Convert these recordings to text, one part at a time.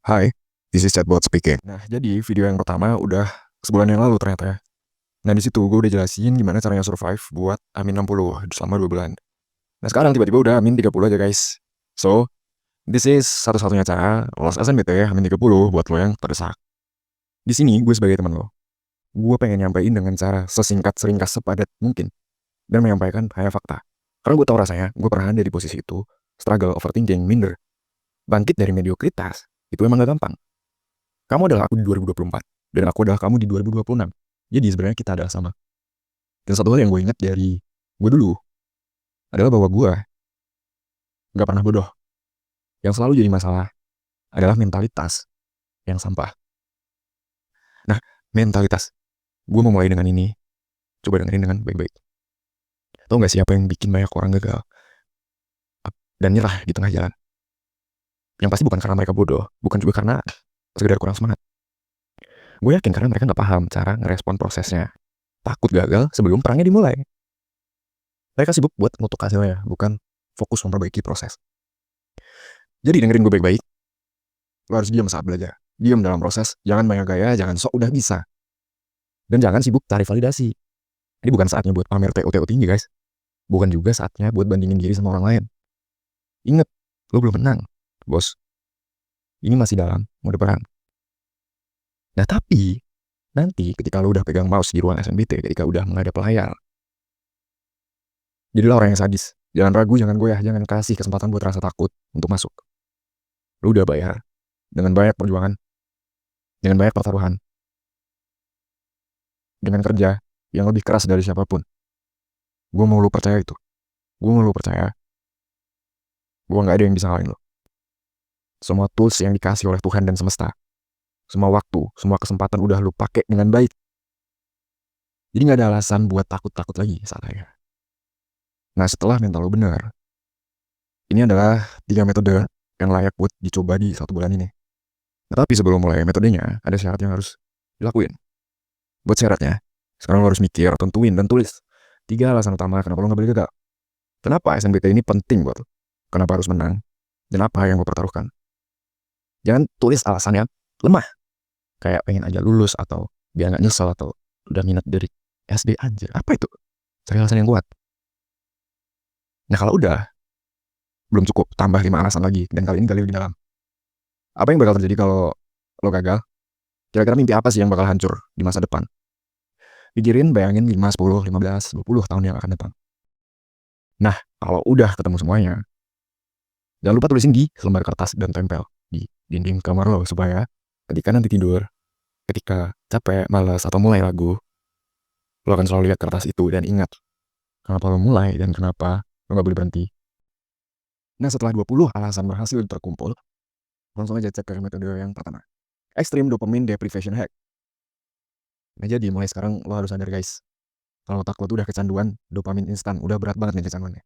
Hai, this is chatbot speaking. Nah, jadi video yang pertama udah sebulan yang lalu ternyata ya. Nah, di situ gue udah jelasin gimana caranya survive buat Amin 60 selama 2 bulan. Nah, sekarang tiba-tiba udah Amin 30 aja, guys. So, this is satu-satunya cara lolos SNBT Amin 30 buat lo yang terdesak. Di sini gue sebagai teman lo. Gue pengen nyampein dengan cara sesingkat, seringkas, sepadat mungkin. Dan menyampaikan hanya fakta. Karena gue tahu rasanya, gue pernah ada di posisi itu. Struggle, overthinking, minder. Bangkit dari mediokritas. Itu emang gak gampang. Kamu adalah aku di 2024, dan aku adalah kamu di 2026. Jadi sebenarnya kita adalah sama. Dan satu hal yang gue ingat dari gue dulu, adalah bahwa gue gak pernah bodoh. Yang selalu jadi masalah adalah mentalitas yang sampah. Nah, mentalitas. Gue mau mulai dengan ini. Coba dengerin dengan baik-baik. Tahu gak siapa yang bikin banyak orang gagal dan nyerah di tengah jalan? Yang pasti bukan karena mereka bodoh, bukan juga karena sekedar kurang semangat. Gue yakin karena mereka gak paham cara ngerespon prosesnya. Takut gagal sebelum perangnya dimulai. Mereka sibuk buat ngutuk hasilnya, bukan fokus memperbaiki proses. Jadi dengerin gue baik-baik. Lo harus diam saat belajar. Diam dalam proses, jangan banyak gaya, jangan sok udah bisa. Dan jangan sibuk cari validasi. Ini bukan saatnya buat pamer TO tinggi, guys. Bukan juga saatnya buat bandingin diri sama orang lain. Ingat, lo belum menang, bos. Ini masih dalam mode perang. Nah tapi, nanti ketika lo udah pegang mouse di ruang SNBT, ketika udah menghadap layar, jadilah orang yang sadis. Jangan ragu, jangan goyah, jangan kasih kesempatan buat rasa takut untuk masuk. Lo udah bayar dengan banyak perjuangan, dengan banyak pertaruhan, dengan kerja yang lebih keras dari siapapun. Gue mau lo percaya itu. Gue mau lo percaya gue gak ada yang bisa ngalahin lo. Semua tools yang dikasih oleh Tuhan dan semesta, semua waktu, semua kesempatan udah lo pakai dengan baik. Jadi gak ada alasan buat takut-takut lagi saat akhir. Nah setelah mental lo benar, ini adalah 3 metode yang layak buat dicoba di 1 bulan ini. Nah, tapi sebelum mulai metodenya, ada syarat yang harus dilakuin. Buat syaratnya, sekarang lo harus mikir, tentuin, dan tulis 3 alasan utama kenapa lo gak boleh gagal. Kenapa SNBT ini penting buat lo? Kenapa harus menang? Dan apa yang lo pertaruhkan? Jangan tulis alasan yang lemah. Kayak pengen aja lulus, atau biar gak nyesel, atau udah minat dari SD aja. Apa itu? Cari alasan yang kuat. Nah kalau udah, belum cukup, tambah 5 alasan lagi. Dan kali ini gali lebih dalam. Apa yang bakal terjadi kalau lo gagal? Kira-kira mimpi apa sih yang bakal hancur di masa depan? Pikirin, bayangin 5, 10, 15, 20 tahun yang akan datang. Nah, kalau udah ketemu semuanya, jangan lupa tulisin di selembar kertas dan tempel di dinding kamar lo, supaya ketika nanti tidur, ketika capek, malas, atau mulai ragu, lo akan selalu lihat kertas itu dan ingat kenapa lo mulai dan kenapa lo gak boleh berhenti. Nah, setelah 20 alasan berhasil terkumpul, langsung aja cek ke metode yang pertama. Extreme Dopamine Deprivation Hack. Nah, jadi mulai sekarang lo harus sadar, guys. Kalau otak lo tuh udah kecanduan dopamin instan, udah berat banget nih kecanduannya.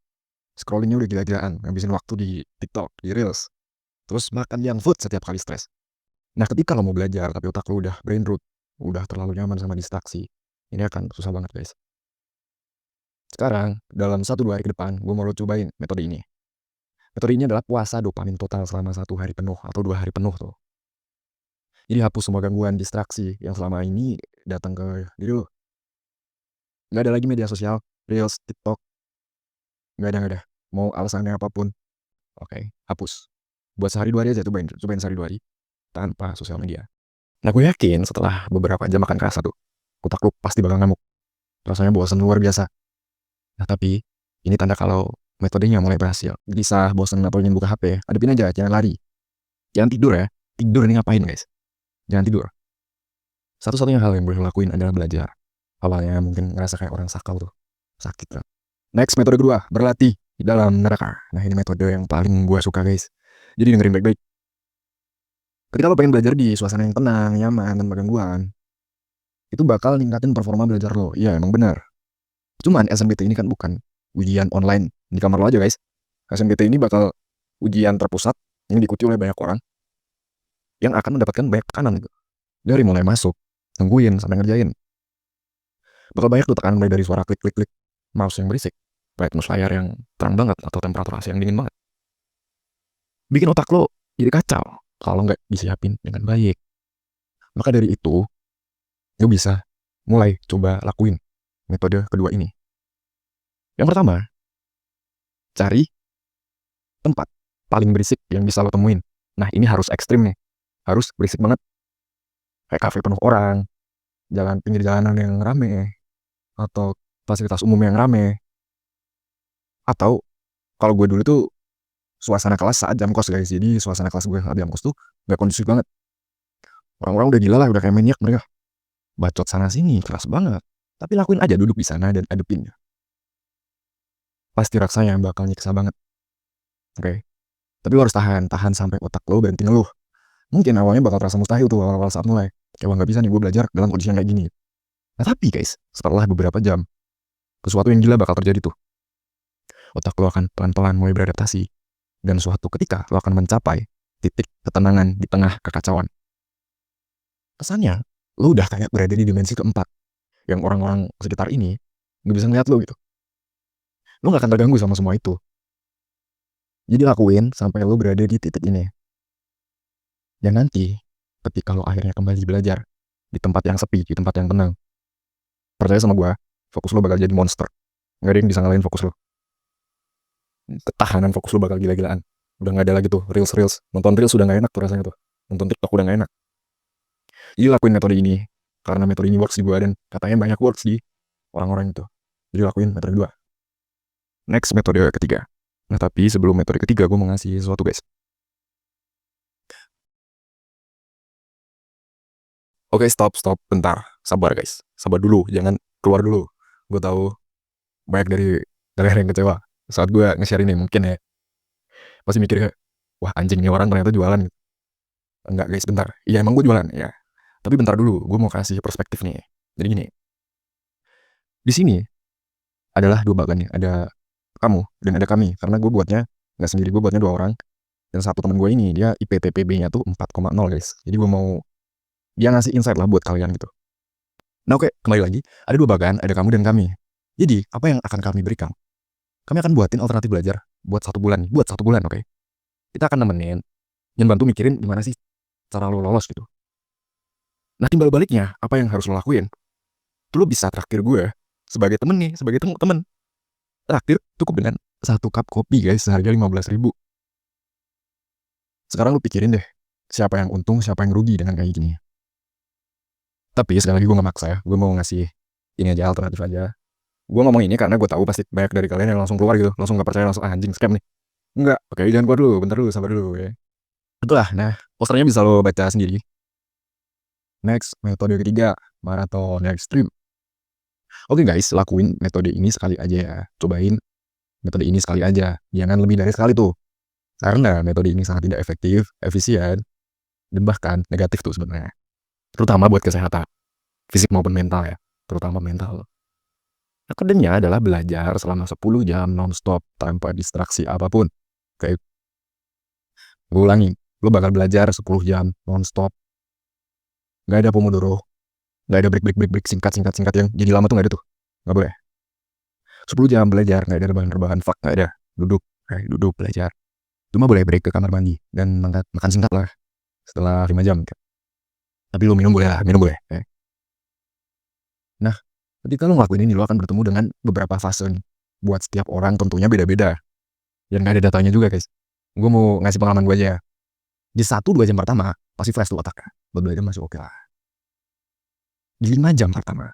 Scrollingnya udah gila-gilaan, ngabisin waktu di TikTok, di Reels. Terus makan junk food setiap kali stres. Nah, ketika lo mau belajar tapi otak lo udah brain root, udah terlalu nyaman sama distraksi, ini akan susah banget, guys. Sekarang, dalam 1-2 hari ke depan, gue mau lo cobain metode ini. Metode ini adalah puasa dopamin total selama 1 hari penuh atau 2 hari penuh tuh. Jadi hapus semua gangguan distraksi yang selama ini datang ke diri lo. Gak ada lagi media sosial, Reels, TikTok. Gak ada. Mau alasannya apapun. Oke, hapus. Buat sehari 2 hari aja, cobain sehari 2 hari tanpa sosial media. Nah, gue yakin setelah beberapa jam makan kerasa tuh, otak lo pasti bakal ngamuk. Rasanya bosan luar biasa. Nah, tapi ini tanda kalau metodenya mulai berhasil. Gelisah, bosan, atau ingin buka HP, hadapin aja, jangan lari. Jangan tidur ya. Tidur ini ngapain, guys? Jangan tidur. Satu-satunya hal yang boleh lo lakuin adalah belajar. Awalnya mungkin ngerasa kayak orang sakau tuh. Sakit kan. Next, metode kedua, berlatih di dalam neraka. Nah, ini metode yang paling gue suka, guys. Jadi dengerin baik-baik. Ketika lo pengen belajar di suasana yang tenang, nyaman, tanpa gangguan, itu bakal ningkatin performa belajar lo. Iya, emang benar. Cuman SNBT ini kan bukan ujian online di kamar lo aja, guys. SNBT ini bakal ujian terpusat yang diikuti oleh banyak orang yang akan mendapatkan banyak tekanan gitu. Dari mulai masuk, tungguin, sampai ngerjain. Bakal banyak tuh tekanan, mulai dari suara klik-klik-klik mouse yang berisik, brightness layar yang terang banget, atau temperatur AC yang dingin banget. Bikin otak lo jadi kacau. kalau nggak disiapin dengan baik. Maka dari itu, lo bisa mulai coba lakuin metode kedua ini. Yang pertama, cari tempat paling berisik yang bisa lo temuin. Nah, ini harus ekstrim nih. Harus berisik banget. Kayak kafe penuh orang, pinggir jalanan yang rame, atau fasilitas umum yang rame. Atau kalau gue dulu tuh suasana kelas saat jam kos guys. Jadi suasana kelas gue saat jam kos tuh gak kondusif banget. Orang-orang udah gila lah, udah kayak maniak mereka. Bacot sana sini, keras banget. Tapi lakuin aja, duduk di sana dan adepin. Pasti rasanya bakal nyiksa banget. Oke. Tapi lo harus tahan sampai otak lo berhenti ngeluh. Mungkin awalnya bakal terasa mustahil tuh awal-awal saat mulai. Kayak wah gak bisa nih gue belajar dalam kondisi yang kayak gini. Nah tapi guys, setelah beberapa jam, sesuatu yang gila bakal terjadi tuh. Otak lo akan pelan-pelan mulai beradaptasi. Dan suatu ketika lo akan mencapai titik ketenangan di tengah kekacauan. Kesannya, lo udah kayak berada di dimensi keempat. Yang orang-orang sekitar ini gak bisa ngeliat lo gitu. Lo gak akan terganggu sama semua itu. Jadi lakuin sampai lo berada di titik ini. Dan nanti, ketika lo akhirnya kembali belajar, di tempat yang sepi, di tempat yang tenang, percaya sama gue, fokus lo bakal jadi monster. Gak ada yang bisa ngalahin fokus lo. Ketahanan fokus lo bakal gila-gilaan. Udah gak ada lagi tuh reels. Nonton reels udah gak enak tuh rasanya tuh. Nonton TikTok udah gak enak. Jadi lakuin metode ini. Karena metode ini works di gue dan katanya banyak works di orang-orang itu. Jadi lakuin metode kedua. Next, metode ketiga. Nah tapi sebelum metode ketiga gue mau ngasih sesuatu guys. Oke, stop, bentar. Sabar guys. Sabar dulu, jangan keluar dulu. Gue tahu banyak dari kalian yang kecewa saat gue nge-share ini mungkin ya. Pasti mikir wah anjing nih orang ternyata jualan gitu. Enggak guys, bentar. Iya emang gue jualan ya. Tapi bentar dulu, gue mau kasih perspektif nih. Jadi gini. Di sini adalah dua bagan nih. Ada kamu dan ada kami. Karena gue buatnya nggak sendiri, gue buatnya 2 orang. Dan satu teman gue ini dia IPTPB-nya tuh 4,0 guys. Jadi gue mau dia ngasih insight lah buat kalian gitu. Nah oke, kembali lagi. Ada 2 bagan, ada kamu dan kami. Jadi, apa yang akan kami berikan? Kami akan buatin alternatif belajar buat 1 bulan. Buat 1 bulan, oke? Kita akan nemenin dan bantu mikirin gimana sih cara lo lolos gitu. Nah, timbal baliknya, apa yang harus lo lakuin? Lo bisa traktir gue sebagai temen nih, sebagai temen. Traktir cukup dengan 1 cup kopi guys, seharga 15.000. Sekarang lo pikirin deh, siapa yang untung, siapa yang rugi dengan kayak gini. Tapi sekali lagi gue gak maksa ya, gue mau ngasih ini aja, alternatif aja. Gue ngomong ini karena gue tahu pasti banyak dari kalian yang langsung keluar gitu, langsung gak percaya, langsung anjing scam nih. Enggak, oke jangan keluar dulu, bentar dulu, sabar dulu ya. Itulah, nah posternya bisa lo baca sendiri. Next, metode ketiga, maraton ekstrim. Oke guys, lakuin metode ini sekali aja ya. Cobain metode ini sekali aja, jangan lebih dari sekali tuh. Karena metode ini sangat tidak efektif, efisien, dan bahkan negatif tuh sebenarnya. Terutama buat kesehatan, fisik maupun mental ya, terutama mental. Metodenya adalah belajar selama 10 jam non-stop tanpa distraksi apapun. Kayak gue ulangi, lo bakal belajar 10 jam non-stop. Gak ada pomodoro, gak ada break singkat yang jadi lama tuh gak ada tuh. Gak boleh. 10 jam belajar, gak ada rebahan-rebahan, fuck gak ada. Duduk belajar. Cuma boleh break ke kamar mandi dan makan singkat lah setelah 5 jam. Tapi lo minum boleh lah, minum boleh. Nah, ketika lo ngelakuin ini, lo akan bertemu dengan beberapa fase nih. Buat setiap orang tentunya beda-beda. Dan gak ada datanya juga guys. Gue mau ngasih pengalaman gue aja ya. Di 1-2 jam pertama, pasti fresh tuh otaknya. Beberapa jam masih oke lah. Di 5 jam pertama,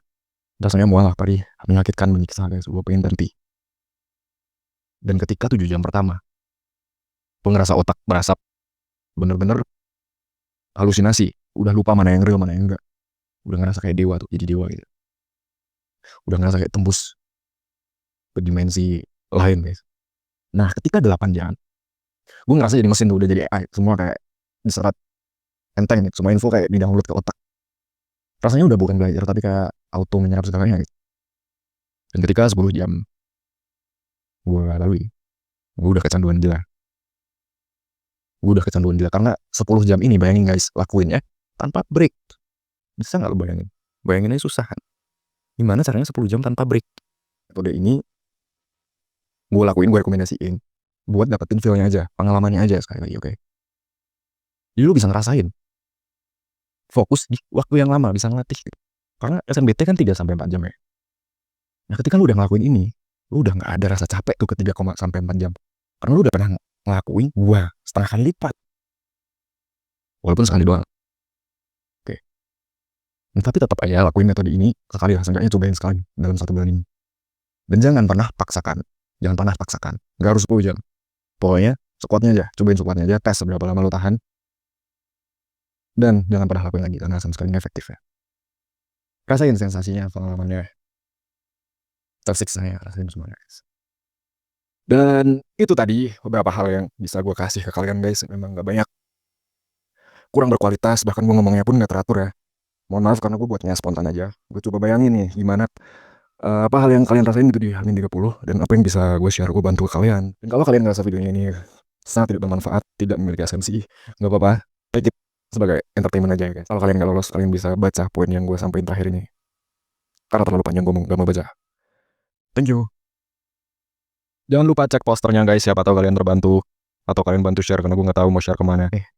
rasanya mual lah, perih, menyakitkan, menyiksa guys. Gue pengen berhenti. Dan ketika 7 jam pertama, gue ngerasa otak merasap. Bener-bener halusinasi. Udah lupa mana yang real, mana yang enggak. Udah ngerasa kayak dewa tuh, jadi dewa gitu. Udah ngerasa kayak tembus ke dimensi lain guys. Nah ketika 8 jam, gue ngerasa jadi mesin tuh, udah jadi AI. Semua kayak diserat enteng nih, semua info kayak di-download ke otak. Rasanya udah bukan belajar, tapi kayak auto menyerap segalanya gitu. Dan ketika 10 jam gue lalui, gue udah kecanduan gila. Karena 10 jam ini, bayangin guys, lakuin ya tanpa break. Bisa gak lo bayangin? Bayanginnya susah kan? Gimana caranya 10 jam tanpa break? Metode ini gue lakuin, gue rekomendasiin buat dapetin feel-nya aja, pengalamannya aja sekali lagi, oke? Jadi lu bisa ngerasain fokus di waktu yang lama, bisa ngelatih gitu. Karena SNBT kan 3 sampai 4 jam ya. Nah ketika lu udah ngelakuin ini, lu udah gak ada rasa capek tuh ke 3, sampai 4 jam. Karena lu udah pernah ngelakuin 2,5 kali lipat. Walaupun sekali doang. Oke. Nah, tapi tetap aja lakuin metode ini sekali lah. Seenggaknya cobain sekali dalam 1 bulan ini. Dan jangan pernah paksakan. Jangan pernah paksakan. Gak harus 10 jam. Pokoknya squatnya aja. Cobain squatnya aja. Tes seberapa lama lu tahan. Dan jangan pernah lakuin lagi karena sama sekali efektif ya. Rasain sensasinya, pengalamannya. Tersiksa ya, rasain semuanya guys. Dan itu tadi beberapa hal yang bisa gue kasih ke kalian guys. Memang gak banyak, kurang berkualitas, bahkan gue ngomongnya pun gak teratur ya. Mohon maaf karena gue buatnya spontan aja. Gue coba bayangin nih gimana apa hal yang kalian rasain gitu di Hamin 30 dan apa yang bisa gue share, gue bantu kalian. Dan kalau kalian ngerasa videonya ini sangat tidak bermanfaat, tidak memiliki esensi, gak apa-apa, take it sebagai entertainment aja ya guys. Kalau kalian gak lolos, kalian bisa baca poin yang gue sampaikan terakhir ini. Karena terlalu panjang gue gak mau baca. Thank you. Jangan lupa cek posternya guys, siapa tahu kalian terbantu. Atau kalian bantu share karena gue gak tahu mau share kemana.